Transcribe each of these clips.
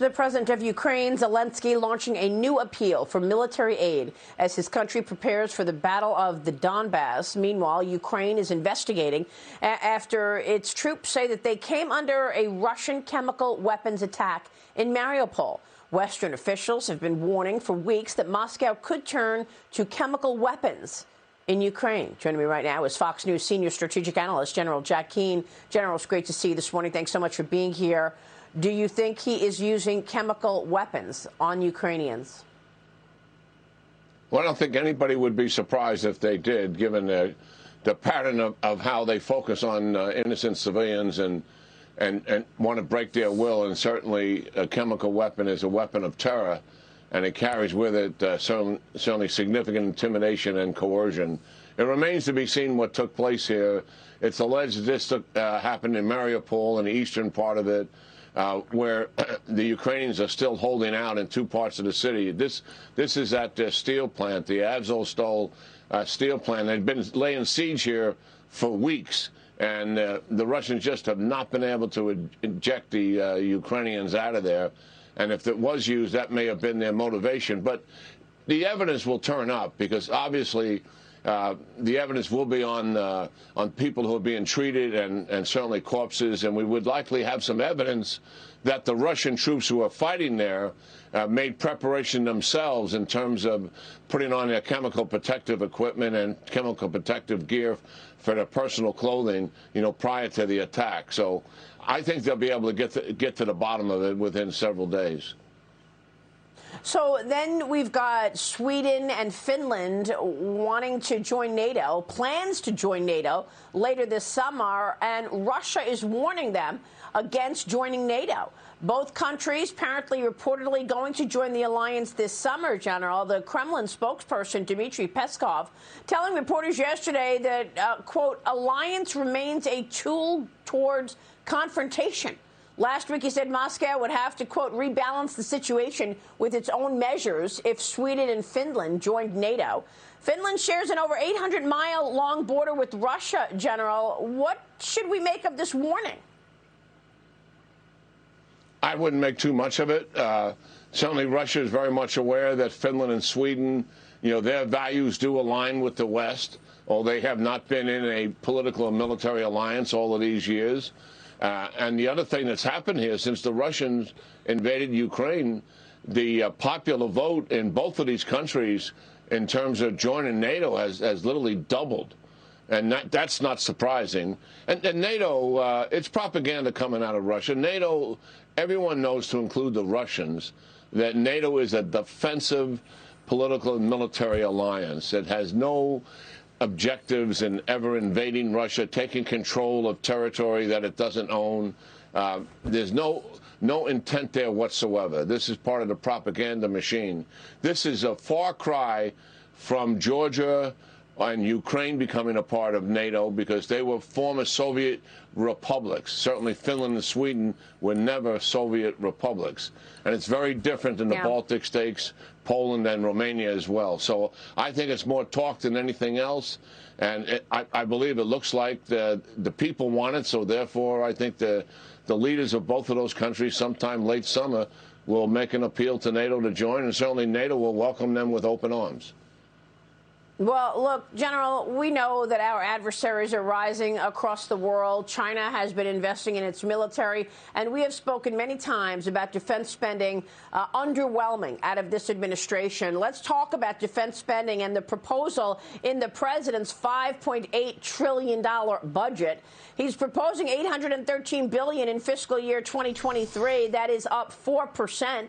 much. The president of Ukraine, Zelensky, launching a new appeal for military aid as his country prepares for the Battle of the Donbass. Meanwhile, Ukraine is investigating after its troops say that they came under a Russian chemical weapons attack in Mariupol. Western officials have been warning for weeks that Moscow could turn to chemical weapons in Ukraine. Joining me right now is Fox News senior strategic analyst, General Jack Keane. General, it's great to see you this morning. Thanks so much for being here. Do you think he is using chemical weapons on Ukrainians? Well, I don't think anybody would be surprised if they did, given the pattern of how they focus on innocent civilians and want to break their will. And certainly a chemical weapon is a weapon of terror, and it carries with it certainly significant intimidation and coercion. It remains to be seen what took place here. It's alleged this happened in Mariupol, in the eastern part of it, where the Ukrainians are still holding out in two parts of the city. This is at their steel plant, the Azovstal steel plant. They've been laying siege here for weeks, and the Russians just have not been able to eject the Ukrainians out of there. And if it was used, that may have been their motivation. But the evidence will turn up, because obviously the evidence will be on people who are being treated and certainly corpses. And we would likely have some evidence that the Russian troops who are fighting there made preparation themselves in terms of putting on their chemical protective equipment and chemical protective gear for their personal clothing, prior to the attack. So I think they'll be able to get to the bottom of it within several days. So then we've got Sweden and Finland wanting to join NATO, plans to join NATO later this summer, and Russia is warning them against joining NATO. Both countries apparently reportedly going to join the alliance this summer, General. The Kremlin spokesperson, Dmitry Peskov, telling reporters yesterday that, quote, alliance remains a tool towards confrontation. Last week, he said Moscow would have to, quote, rebalance the situation with its own measures if Sweden and Finland joined NATO. Finland shares an over 800-mile-long border with Russia, General. What should we make of this warning? I wouldn't make too much of it. Certainly, Russia is very much aware that Finland and Sweden, their values do align with the West, although they have not been in a political and military alliance all of these years. And the other thing that's happened here, since the Russians invaded Ukraine, the popular vote in both of these countries in terms of joining NATO has literally doubled. And that's not surprising. And NATO, it's propaganda coming out of Russia. NATO, everyone knows, to include the Russians, that NATO is a defensive political and military alliance. It has no objectives in ever invading Russia, taking control of territory that it doesn't own. There's no intent there whatsoever. This is part of the propaganda machine. This is a far cry from Georgia and Ukraine becoming a part of NATO, because they were former Soviet republics. Certainly Finland and Sweden were never Soviet republics. And it's very different in the Baltic states, Poland and Romania as well. So I think it's more talk than anything else. And I believe it looks like the people want it. So therefore, I think the leaders of both of those countries sometime late summer will make an appeal to NATO to join. And certainly NATO will welcome them with open arms. Well, look, General, we know that our adversaries are rising across the world. China has been investing in its military, and we have spoken many times about defense spending underwhelming out of this administration. Let's talk about defense spending and the proposal in the president's $5.8 trillion budget. He's proposing $813 billion in fiscal year 2023. That is up 4%.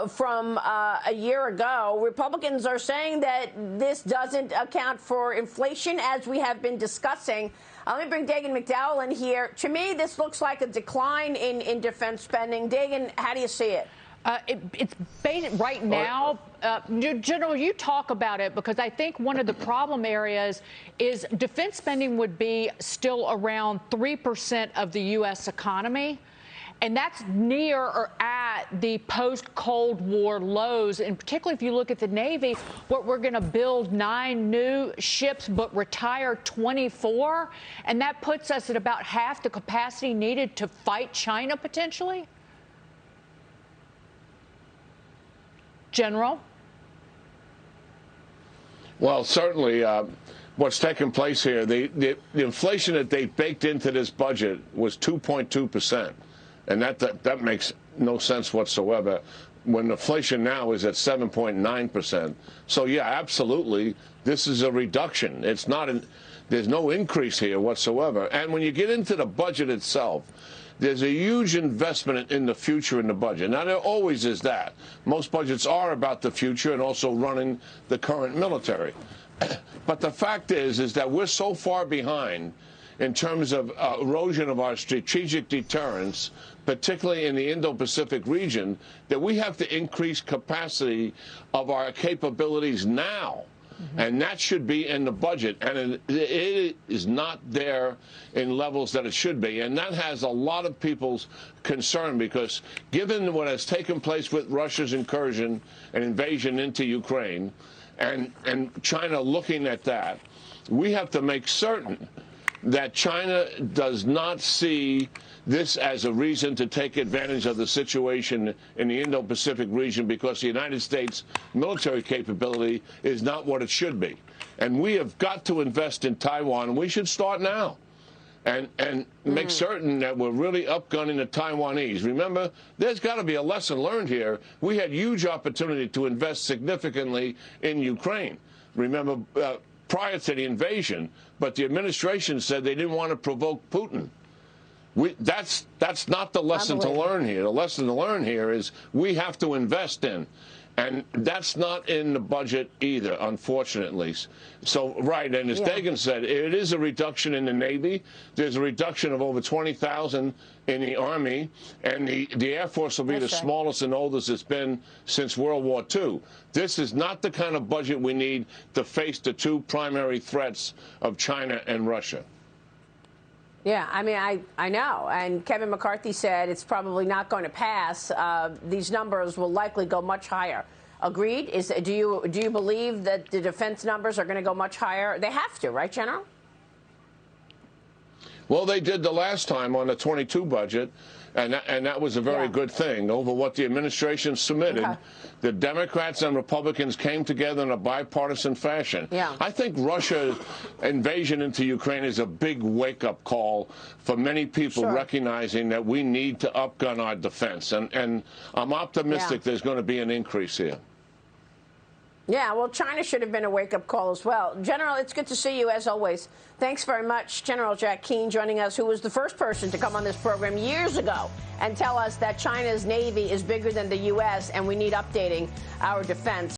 From a year ago. Republicans are saying that this doesn't account for inflation, as we have been discussing. Let me bring Dagan McDowell in here. To me, this looks like a decline in defense spending. Dagan, how do you see it? It's right now, General, you talk about it, because I think one of the problem areas is defense spending would be still around 3% of the U.S. economy. And that's near or at the post-Cold War lows. And particularly if you look at the Navy, what we're going to build 9 new ships but retire 24. And that puts us at about half the capacity needed to fight China potentially. General? Well, certainly what's taken place here, the inflation that they baked into this budget was 2.2%. And that makes no sense whatsoever when inflation now is at 7.9%. So, yeah, absolutely, this is a reduction. It's not there's no increase here whatsoever. And when you get into the budget itself, there's a huge investment in the future in the budget. Now, there always is that. Most budgets are about the future and also running the current military. But the fact is that we're so far behind in terms of erosion of our strategic deterrence, particularly in the Indo-Pacific region, that we have to increase capacity of our capabilities now. Mm-hmm. And that should be in the budget. And it is not there in levels that it should be. And that has a lot of people's concern, because given what has taken place with Russia's incursion and invasion into Ukraine, and China looking at that, we have to make certain that China does not see this as a reason to take advantage of the situation in the Indo-Pacific region, because the United States military capability is not what it should be. And we have got to invest in Taiwan, and we should start now. And make certain that we're really upgunning the Taiwanese. Remember, there's got to be a lesson learned here. We had huge opportunity to invest significantly in Ukraine. Remember, prior to the invasion, but the administration said they didn't want to provoke Putin. That's not the lesson to learn here. The lesson to learn here is we have to invest in. And that's not in the budget either, unfortunately. So, right, and as Dagan said, it is a reduction in the Navy. There's a reduction of over 20,000 in the Army, and the Air Force will be the smallest and oldest it's been since World War II. This is not the kind of budget we need to face the two primary threats of China and Russia. Yeah, I mean, I know. And Kevin McCarthy said it's probably not going to pass. These numbers will likely go much higher. Agreed? Do you believe that the defense numbers are going to go much higher? They have to, right, General? Well, they did the last time on the 22 budget, and that was a very good thing. Over what the administration submitted, the Democrats and Republicans came together in a bipartisan fashion. I think Russia's invasion into Ukraine is a big wake-up call for many people recognizing that we need to upgun our defense. And I'm optimistic there's going to be an increase here. Yeah, well, China should have been a wake-up call as well. General, it's good to see you, as always. Thanks very much. General Jack Keane joining us, who was the first person to come on this program years ago and tell us that China's Navy is bigger than the U.S. and we need updating our defense.